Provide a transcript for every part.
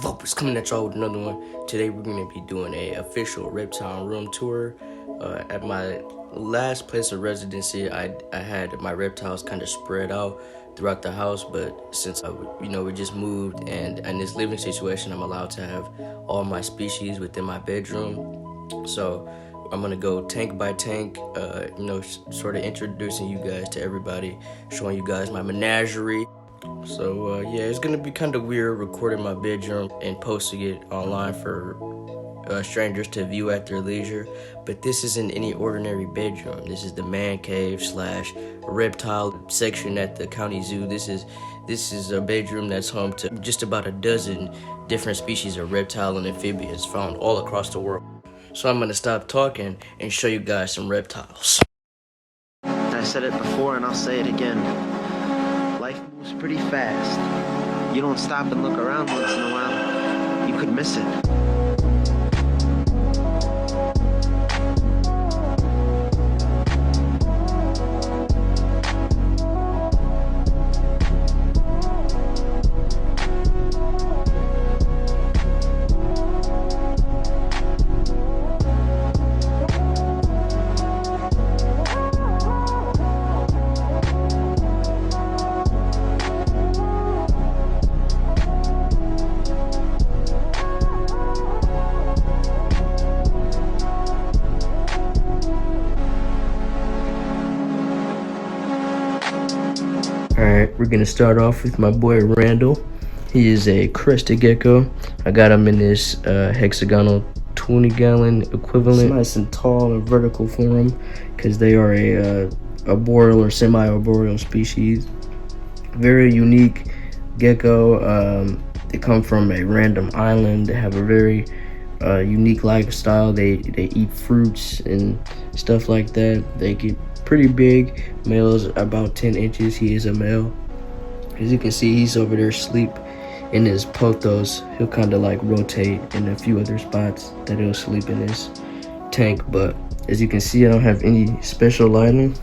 Vopers coming at y'all with another one. Today we're going to be doing a official reptile room tour. At my last place of residency, I had my reptiles kind of spread out throughout the house, but since we just moved, and in this living situation, I'm allowed to have all my species within my bedroom. So I'm gonna go tank by tank, sort of introducing you guys to everybody, showing you guys my menagerie. So yeah, it's gonna be kind of weird recording my bedroom and posting it online for strangers to view at their leisure. But this isn't any ordinary bedroom. This is the man cave slash reptile section at the county zoo. This is a bedroom that's home to just about a dozen different species of reptile and amphibians found all across the world. So I'm gonna stop talking and show you guys some reptiles. I said it before and I'll say it again. Life moves pretty fast. You don't stop and look around once in a while, you could miss it. Alright, we're gonna start off with my boy Randall. He is a crested gecko. I got him in this hexagonal 20-gallon equivalent. It's nice and tall and vertical for him because they are a arboreal or semi-arboreal species. Very unique gecko. They come from a random island. They have a very unique lifestyle. They eat fruits and stuff like that. They get pretty big. Male is about 10 inches. He is a male. As you can see, he's over there asleep in his pothos. He'll kind of like rotate in a few other spots that he'll sleep in his tank. But as you can see, I don't have any special lighting.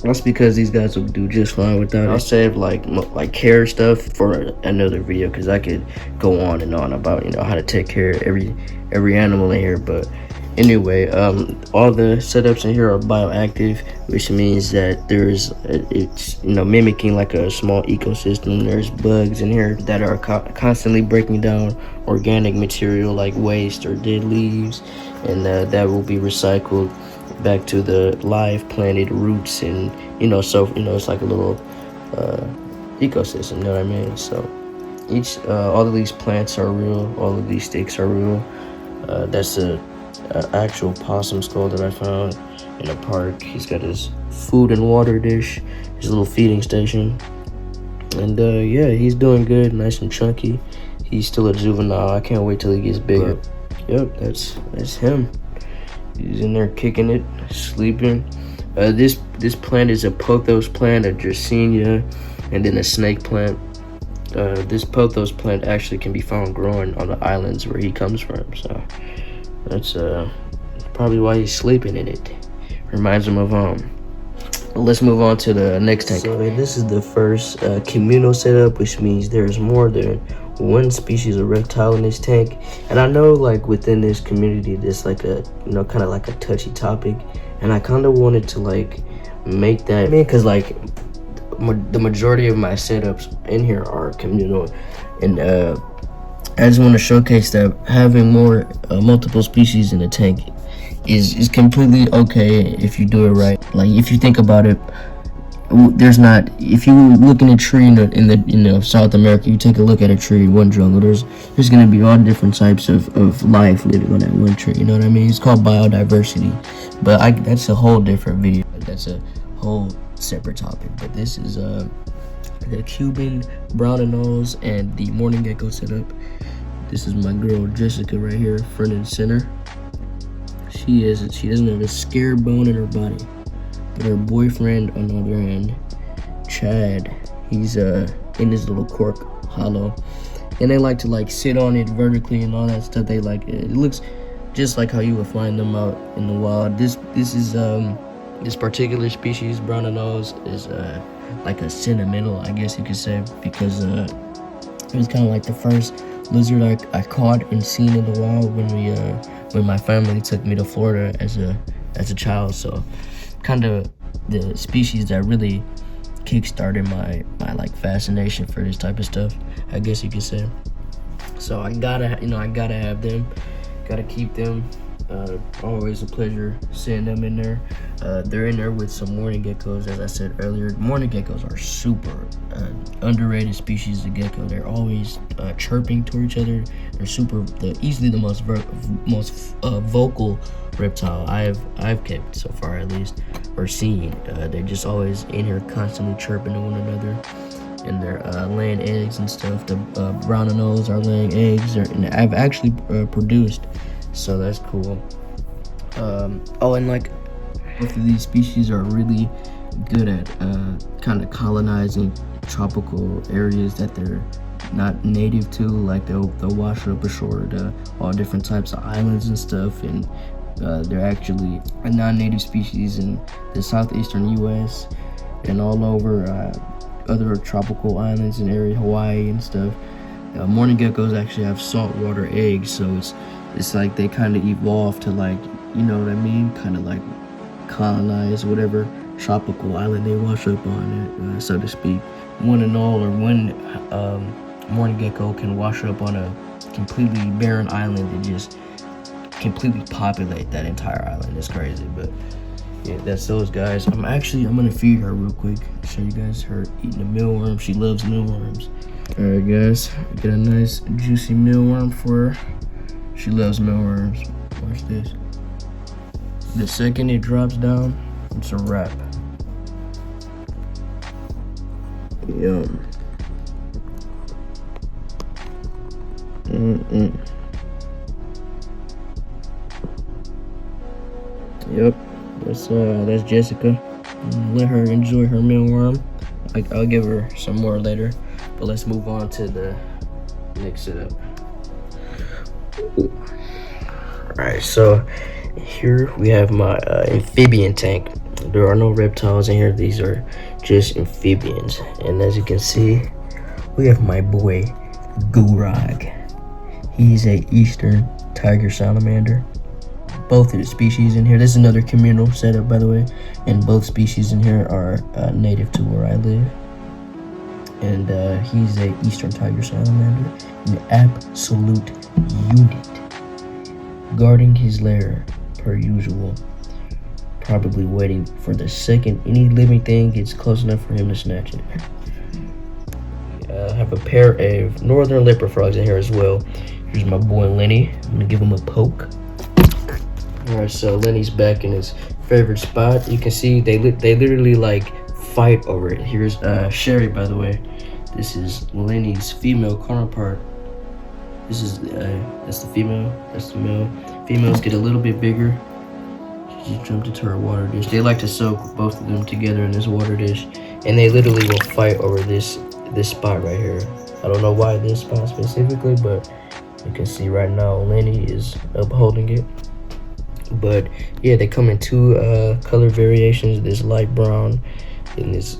That's because these guys will do just fine without it. I'll save like care stuff for another video because I could go on and on about how to take care of every animal in here. But anyway, all the setups in here are bioactive, which means that it's mimicking like a small ecosystem. There's bugs in here that are constantly breaking down organic material like waste or dead leaves, and that will be recycled back to the live planted roots, and it's like a little ecosystem, you know what I mean? So all of these plants are real, all of these sticks are real. That's a actual possum skull that I found in a park. He's got his food and water dish, his little feeding station, and yeah, he's doing good, nice and chunky. He's still a juvenile. I can't wait till he gets bigger. But, yep, that's him. He's in there kicking it, sleeping. This plant is a pothos plant, a Dracaena, and then a snake plant. This pothos plant actually can be found growing on the islands where he comes from. So that's probably why he's sleeping in it. Reminds him of home. Let's move on to the next tank. So this is the first communal setup, which means there's more than one species of reptile in this tank. And I know like within this community there's like a kind of like a touchy topic, and I kind of wanted to like make that, because like the majority of my setups in here are communal, and I just want to showcase that having multiple species in a tank is completely okay if you do it right. Like if you think about it, if you look in a tree in South America, you take a look at a tree in one jungle, there's gonna be all different types of life living on that one tree, you know what I mean? It's called biodiversity, but that's a whole different video. That's a whole separate topic. But this is the Cuban brown and nose and the morning gecko setup. This is my girl Jessica right here, front and center. She doesn't have a scare bone in her body. But her boyfriend, on the other hand, Chad, he's in his little cork hollow, and they like to like sit on it vertically and all that stuff. They like it. It looks just like how you would find them out in the wild. This is This particular species, brown nose, is like a sentimental, I guess you could say, because it was kind of like the first lizard I caught and seen in the wild when my family took me to Florida as a child. So kind of the species that really kickstarted my like fascination for this type of stuff, I guess you could say. So I gotta have them, gotta keep them. Always a pleasure seeing them in there. They're in there with some mourning geckos, as I said earlier. Mourning geckos are super underrated species of gecko. They're always chirping to each other. They're easily the most vocal reptile I've kept so far, at least, or seen. They're just always in here constantly chirping to one another, and they're laying eggs and stuff. The brown nose are laying eggs, and I've actually produced, so that's cool. Oh, and like both of these species are really good at kind of colonizing tropical areas that they're not native to. Like they'll wash up ashore to all different types of islands and stuff, and they're actually a non-native species in the southeastern U.S. and all over other tropical islands and area, Hawaii and stuff. Mourning geckos actually have saltwater eggs, so it's like they kind of evolved to, like, you know what I mean, kind of like colonize whatever tropical island they wash up on, so to speak. One and all, or one mourning gecko can wash up on a completely barren island and just completely populate that entire island. It's crazy, but yeah, that's those guys. I'm gonna feed her real quick, show you guys her eating a mealworm. She loves mealworms. All right, guys, get a nice juicy mealworm for her. She loves mealworms. Watch this. The second it drops down, it's a wrap. Yum. Yep, that's Jessica. Let her enjoy her mealworm. I'll give her some more later, but let's move on to the next setup. Alright, so here we have my amphibian tank. There are no reptiles in here. These are just amphibians, and as you can see, we have my boy Gurag. He's a eastern tiger salamander. Both of the species in here, this is another communal setup, by the way, and both species in here are native to where I live. And he's a eastern tiger salamander, an absolute unit, guarding his lair per usual, probably waiting for the second any living thing gets close enough for him to snatch it. I have a pair of northern leopard frogs in here as well. Here's my boy Lenny. I'm gonna give him a poke. Alright, so Lenny's back in his favorite spot. You can see they literally like fight over it. Here's Sherry, by the way. This is Lenny's female counterpart. This is that's the female, that's the male. Females get a little bit bigger. She just jumped into her water dish. They like to soak both of them together in this water dish, and they literally will fight over this spot right here. I don't know why this spot specifically, but you can see right now Lenny is upholding it. But yeah, they come in two color variations, this light brown and this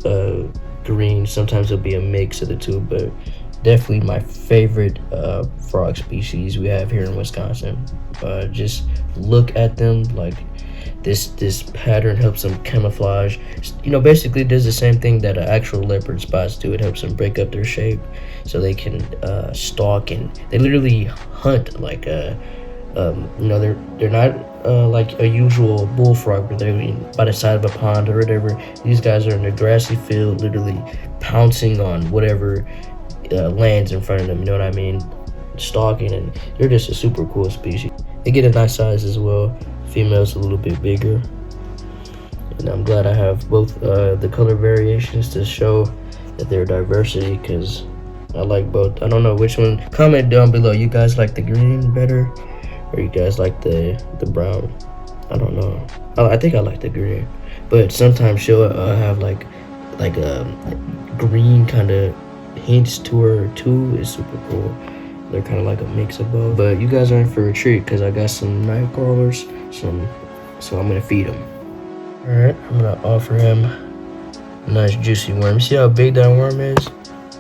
green. Sometimes it'll be a mix of the two, but definitely my favorite frog species we have here in Wisconsin. Just look at them, like this pattern helps them camouflage. You know, basically does the same thing that actual leopard spots do. It helps them break up their shape so they can stalk, and they literally hunt like you know, they're not like a usual bullfrog where they're by the side of a pond or whatever. These guys are in a grassy field, literally pouncing on whatever lands in front of them, you know what I mean, stalking, and they're just a super cool species. They get a nice size as well. Females a little bit bigger, and I'm glad I have both the color variations to show that they're diversity, because I like both. I don't know which one. Comment down below, you guys like the green better, or you guys like the brown? I don't know. I think I like the green, but sometimes she'll have like a green kind of hints to her too. It's super cool. They're kind of like a mix of both. But you guys are in for a treat because I got some night crawlers, so I'm gonna feed them. Alright, I'm gonna offer him a nice juicy worm. See how big that worm is?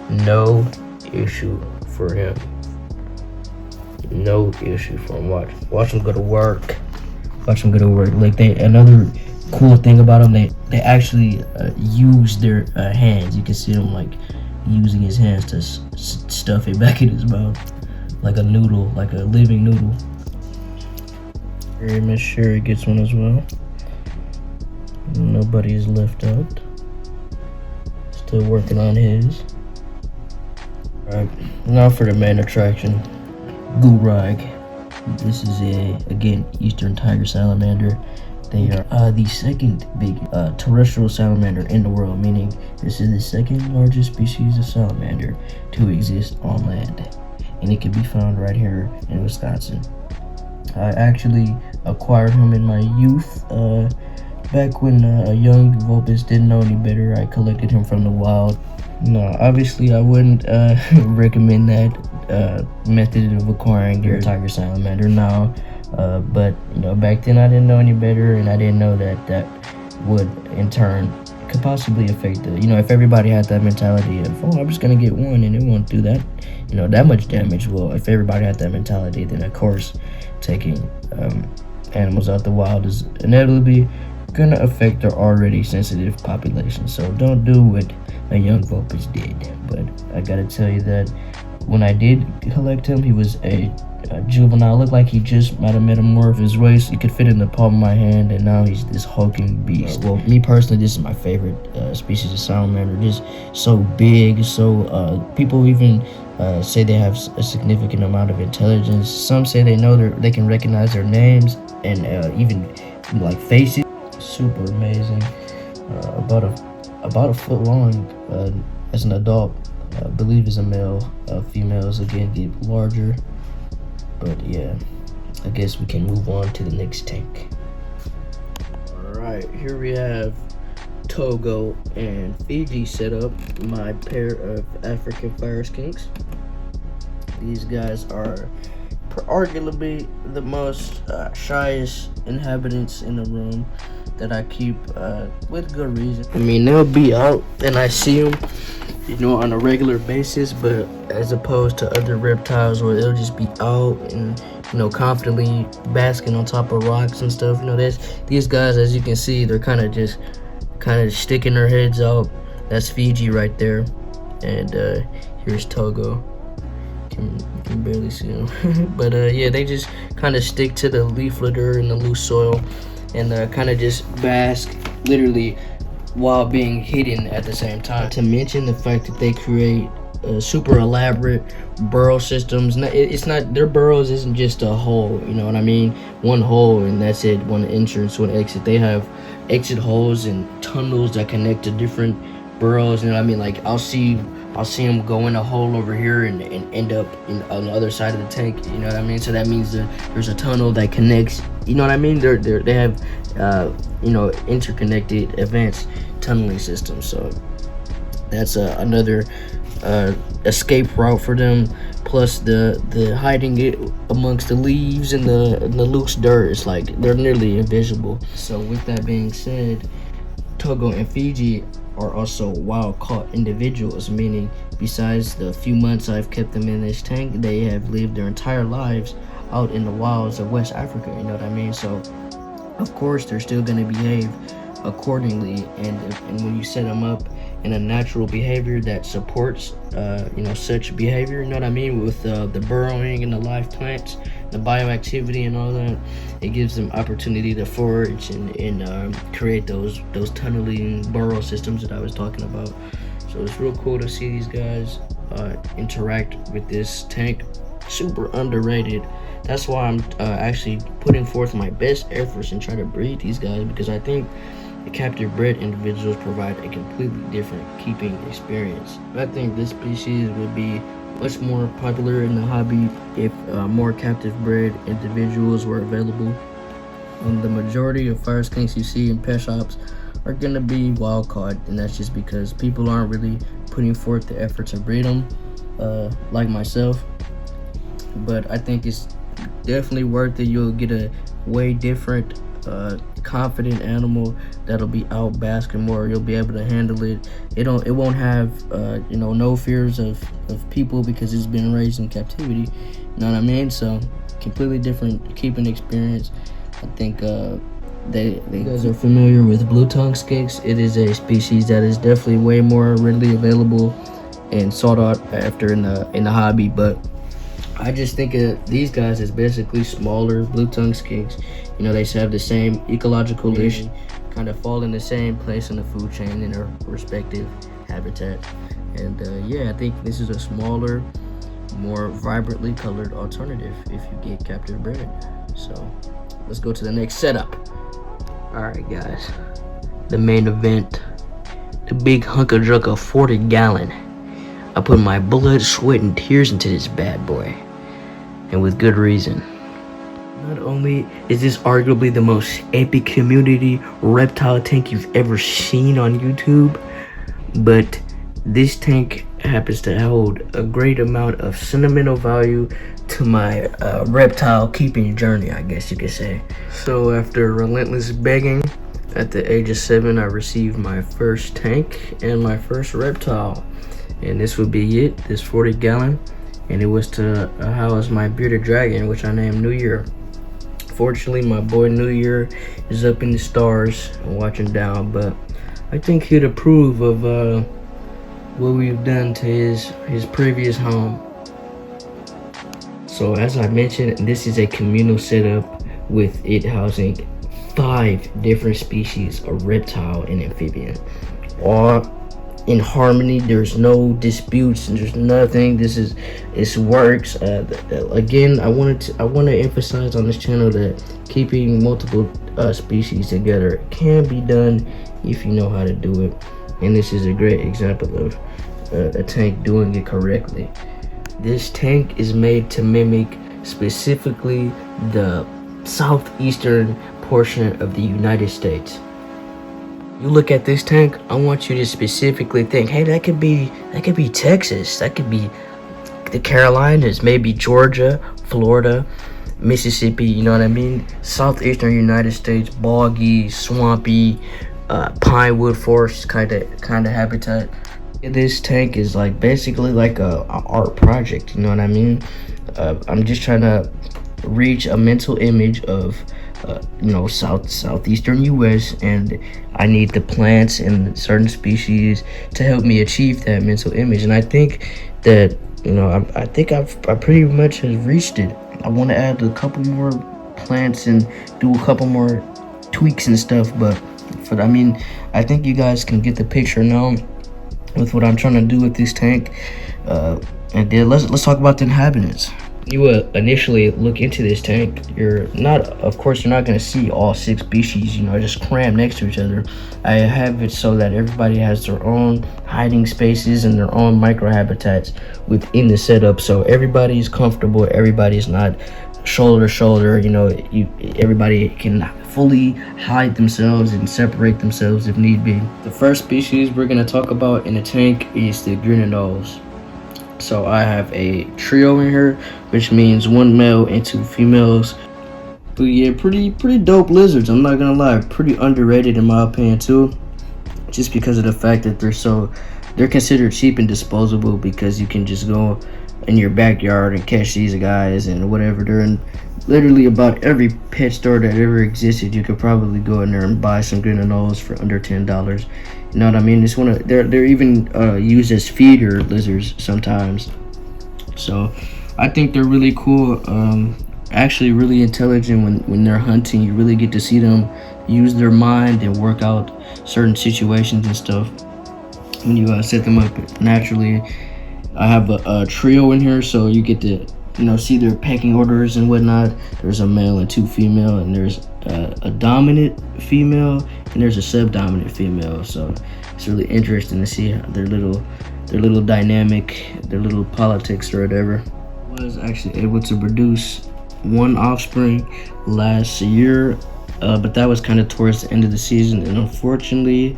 No issue for him. No issue for him. Watch him go to work. Watch him go to work. Like another cool thing about them, they actually use their hands. You can see them like using his hands to stuff it back in his mouth, like a noodle, like a living noodle. Make sure he gets one as well. Nobody is left out. Still working on his. Alright, now for the main attraction, Gurag. This is again, eastern tiger salamander. They are the second big terrestrial salamander in the world, meaning this is the second largest species of salamander to exist on land. And it can be found right here in Wisconsin. I actually acquired him in my youth. Back when a young Vulpes didn't know any better, I collected him from the wild. No, obviously I wouldn't recommend that method of acquiring your tiger salamander now. But you know, back then I didn't know any better, and I didn't know that would in turn could possibly affect the, you know, if everybody had that mentality of, oh, I'm just gonna get one and it won't do that, you know, that much damage. Well, if everybody had that mentality, then of course taking animals out the wild is inevitably gonna affect their already sensitive population. So don't do what a young Vulpes did. But I gotta tell you that when I did collect him, he was a juvenile. Looked like he just might have metamorphed. His waist, he could fit in the palm of my hand, and now he's this hulking beast. Well, me personally, this is my favorite species of salamander. Just so big, so people even say they have a significant amount of intelligence. Some say they know they can recognize their names and even like faces. Super amazing. About a foot long as an adult. I believe is a male. Females again get larger. But yeah, I guess we can move on to the next tank. Alright, here we have Togo and Fiji set up, my pair of African fire skinks. These guys are arguably the most shyest inhabitants in the room that I keep with good reason. I mean, they'll be out and I see them, you know, on a regular basis, but as opposed to other reptiles where they'll just be out and, you know, confidently basking on top of rocks and stuff, you know, these guys, as you can see, they're kind of sticking their heads out. That's Fiji right there, and here's Togo. You can barely see them. But yeah, they just kind of stick to the leaf litter and the loose soil and kind of just bask literally while being hidden at the same time. To mention the fact that they create super elaborate burrow systems. It's not, their burrows isn't just a hole, you know what I mean? One hole and that's it, one entrance, one exit. They have exit holes and tunnels that connect to different burrows, you know what I mean? Like I'll see them go in a hole over here and end up on the other side of the tank, you know what I mean? So that means that there's a tunnel that connects, you know what I mean? They have you know, interconnected advanced tunneling systems. So that's another escape route for them. Plus the hiding it amongst the leaves and the loose dirt, it's like they're nearly invisible. So with that being said, Togo and Fiji are also wild caught individuals, meaning besides the few months I've kept them in this tank, they have lived their entire lives out in the wilds of West Africa, you know what I mean? So of course they're still going to behave accordingly, and when you set them up in a natural behavior that supports you know, such behavior, you know what I mean, with the burrowing and the live plants, the bioactivity and all that, it gives them opportunity to forage and create those tunneling burrow systems that I was talking about. So it's real cool to see these guys interact with this tank. Super underrated. That's why I'm actually putting forth my best efforts and try to breed these guys, because I think the captive bred individuals provide a completely different keeping experience. I think this species would be much more popular in the hobby if more captive bred individuals were available. The majority of fire skinks you see in pet shops are going to be wild caught, and that's just because people aren't really putting forth the effort to breed them like myself. But I think it's definitely worth it. You'll get a way different confident animal that'll be out basking more. You'll be able to handle it. It won't have no fears of people because it's been raised in captivity. You know what I mean? So completely different keeping experience. I think you guys are familiar with blue-tongued skinks. It is a species that is definitely way more readily available and sought out after in the hobby, but I just think of these guys as basically smaller blue-tongued skinks. You know, they have the same ecological niche, kind of fall in the same place in the food chain in their respective habitat. And yeah, I think this is a smaller, more vibrantly colored alternative if you get captive bred. So let's go to the next setup. All right, guys, the main event, the big hunk of drunk of 40-gallon. I put my blood, sweat, and tears into this bad boy, and with good reason. Not only is this arguably the most epic community reptile tank you've ever seen on YouTube, but this tank happens to hold a great amount of sentimental value to my reptile keeping journey, I guess you could say. So after relentless begging, at the age of 7, I received my first tank and my first reptile. And this would be it, this 40-gallon, and it was to house my bearded dragon, which I named New Year. Fortunately, my boy New Year is up in the stars and watching down, but I think he'd approve of what we've done to his previous home. So as I mentioned, this is a communal setup with it housing 5 different species of reptile and amphibian, all in harmony. There's no disputes and there's nothing. It works. Again, I want to emphasize on this channel that keeping multiple species together can be done if you know how to do it, and this is a great example of a tank doing it correctly. This tank is made to mimic specifically the southeastern portion of the United States. You look at this tank, I want you to specifically think, hey, that could be Texas, that could be the Carolinas, maybe Georgia, Florida, Mississippi, you know what I mean? Southeastern United States, boggy, swampy, pine wood forest kind of habitat. This tank is basically like a art project, you know what I mean? I'm just trying to reach a mental image of southeastern US, and I need the plants and certain species to help me achieve that mental image. And I think that I pretty much have reached it. I want to add a couple more plants and do a couple more tweaks and stuff, but I think you guys can get the picture now with what I'm trying to do with this tank. And then let's talk about the inhabitants. You initially look into this tank, you're not going to see all 6 species, just crammed next to each other. I have it so that everybody has their own hiding spaces and their own microhabitats within the setup, so everybody's comfortable, everybody's not shoulder to shoulder. Everybody can fully hide themselves and separate themselves if need be. The first species we're going to talk about in the tank is the grenadolls. So I have a trio in here, which means 1 male and 2 females. But yeah, pretty dope lizards, I'm not gonna lie. Pretty underrated in my opinion too, just because of the fact that they're considered cheap and disposable, because you can just go in your backyard and catch these guys and whatever. They're in literally about every pet store that ever existed. You could probably go in there and buy some grenadolls for under $10. You know what I mean? They're even used as feeder lizards sometimes. So I think they're really cool. Actually really intelligent when they're hunting. You really get to see them use their mind and work out certain situations and stuff when you set them up naturally. I have a trio in here, so you get to see their pecking orders and whatnot. There's a male and 2 female, and there's a dominant female and there's a subdominant female. So it's really interesting to see how their little dynamic, their little politics or whatever. I was actually able to produce 1 offspring last year, but that was kind of towards the end of the season, and unfortunately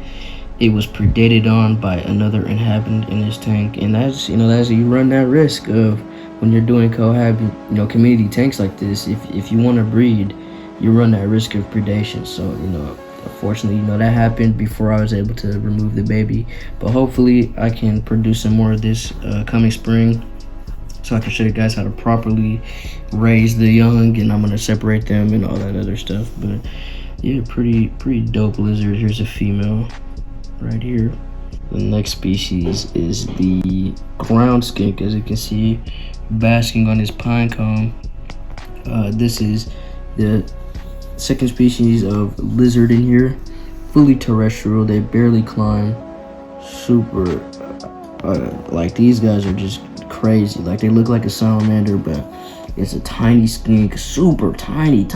it was predated on by another inhabitant in this tank. And that's you run that risk of when you're doing community tanks like this. If you want to breed, you run that risk of predation. So, unfortunately, that happened before I was able to remove the baby. But hopefully I can produce some more of this coming spring, so I can show you guys how to properly raise the young, and I'm gonna separate them and all that other stuff. But yeah, pretty dope lizard. Here's a female right here. The next species is the ground skink, as you can see, basking on his pine cone. This is the second species of lizard in here, fully terrestrial. They barely climb. Super, like, these guys are just crazy. Like, they look like a salamander, but it's a tiny skink, super tiny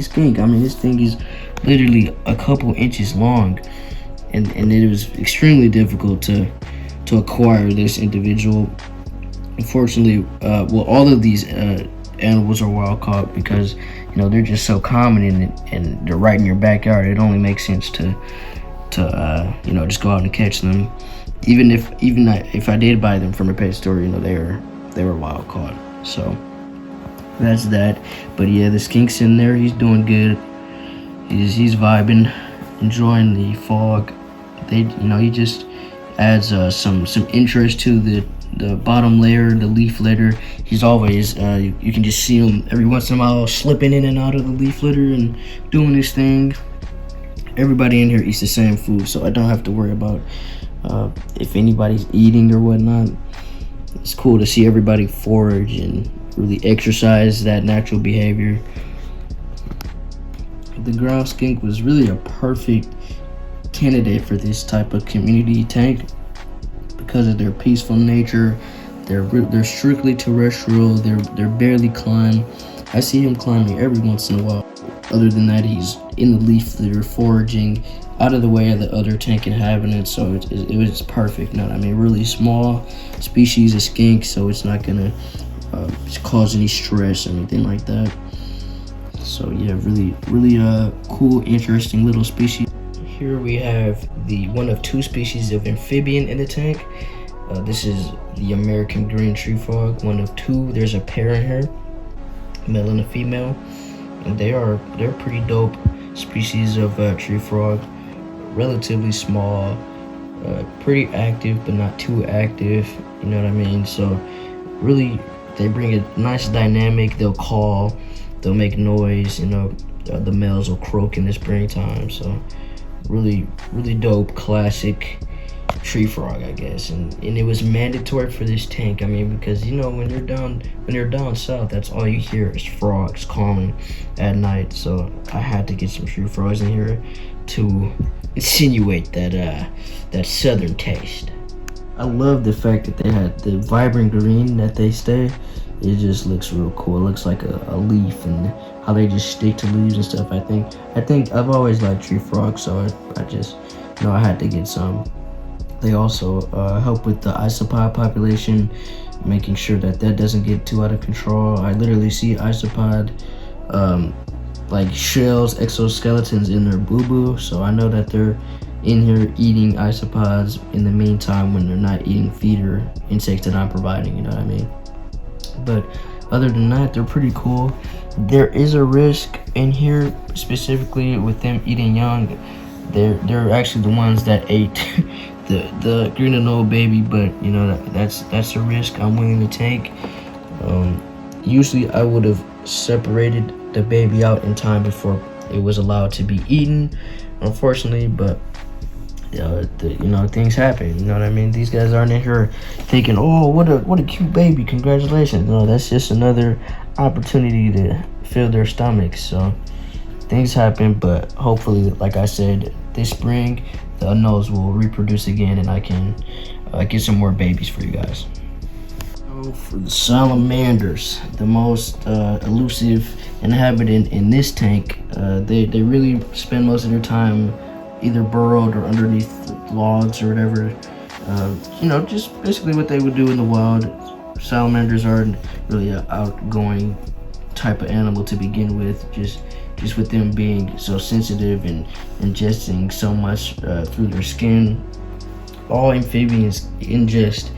skink. I mean, this thing is literally a couple inches long, and it was extremely difficult to acquire this individual. Unfortunately, well, all of these animals are wild caught because they're just so common, and they're right in your backyard. It only makes sense to just go out and catch them. Even if I did buy them from a pet store, they were wild caught. So that's that. But yeah, the skink's in there. He's doing good. He's vibing, enjoying the fog. He just adds some interest to the bottom layer, the leaf litter. He's always you can just see him every once in a while slipping in and out of the leaf litter and doing his thing. Everybody in here eats the same food, so I don't have to worry about if anybody's eating or whatnot. It's cool to see everybody forage and really exercise that natural behavior. The ground skink was really a perfect candidate for this type of community tank because of their peaceful nature. They're strictly terrestrial. They're barely climb. I see him climbing every once in a while. Other than that, he's in the leaf litter foraging out of the way of the other tank inhabitants. So it was perfect. Really small species of skink, so it's not gonna cause any stress or anything like that. So yeah, really cool, interesting little species. Here we have the one of two species of amphibian in the tank. This is the American green tree frog, one of two. There's a pair in here, male and a female, and they're pretty dope species of tree frog. Relatively small, pretty active but not too active. You know what I mean? So really, they bring a nice dynamic. They'll call, they'll make noise. The males will croak in the springtime. So really dope, classic tree frog, I guess. And it was mandatory for this tank. Because when you're down south, that's all you hear is frogs calling at night. So I had to get some tree frogs in here to insinuate that southern taste. I love the fact that they had the vibrant green that they stay. It just looks real cool. It looks like a leaf, and how they just stick to leaves and stuff. I think I've always liked tree frogs, so I just I had to get some. They also help with the isopod population, making sure that doesn't get too out of control. I literally see isopod like shells, exoskeletons in their boo-boo, so I know that they're in here eating isopods in the meantime when they're not eating feed or insects that I'm providing, you know what I mean? But other than that, they're pretty cool. There is a risk in here, specifically with them eating young. They're actually the ones that ate the green and old baby, but that's a risk I'm willing to take. Usually I would have separated the baby out in time before it was allowed to be eaten, unfortunately, but things happen. You know what I mean? These guys aren't in here thinking, oh, what a cute baby, congratulations. No, that's just another opportunity to fill their stomachs. So things happen, but hopefully, like I said, this spring the unknowns will reproduce again, and I can get some more babies for you guys. For the salamanders, the most elusive inhabitant in this tank, they really spend most of their time either burrowed or underneath logs or whatever. Just basically what they would do in the wild. Salamanders aren't really an outgoing type of animal to begin with, just with them being so sensitive and ingesting so much through their skin. All amphibians ingest.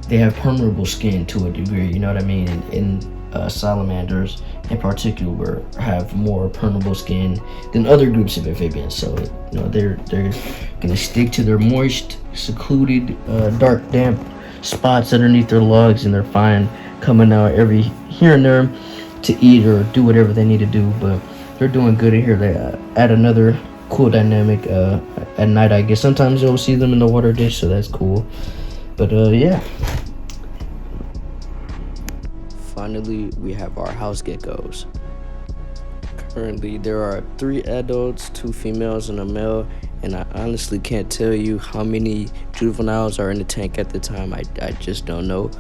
They have permeable skin to a degree, you know what I mean? And salamanders in particular have more permeable skin than other groups of amphibians. So you know they're gonna stick to their moist, secluded, dark, damp spots underneath their logs, and they're fine coming out every here and there to eat or do whatever they need to do. But they're doing good in here. They add another cool dynamic at night. I guess sometimes you'll see them in the water dish, so that's cool. But yeah. Finally, we have our house geckos. Currently, there are 3 adults, 2 females, and a male, and I honestly can't tell you how many juveniles are in the tank at the time. I just don't know.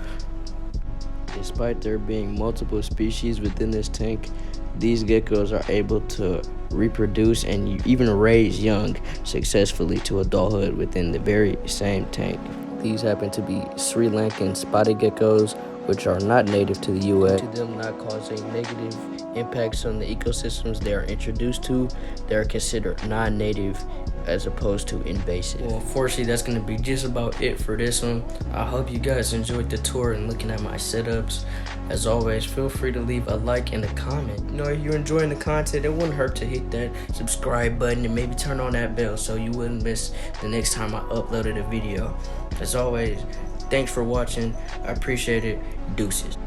Despite there being multiple species within this tank, these geckos are able to reproduce and even raise young successfully to adulthood within the very same tank. These happen to be Sri Lankan spotted geckos, which are not native to the U.S. Due to them not causing negative impacts on the ecosystems they are introduced to, they are considered non-native as opposed to invasive. Well, unfortunately, that's going to be just about it for this one. I hope you guys enjoyed the tour and looking at my setups. As always, feel free to leave a like and a comment. You know, if you're enjoying the content, it wouldn't hurt to hit that subscribe button and maybe turn on that bell so you wouldn't miss the next time I uploaded a video. As always, thanks for watching. I appreciate it. Deuces.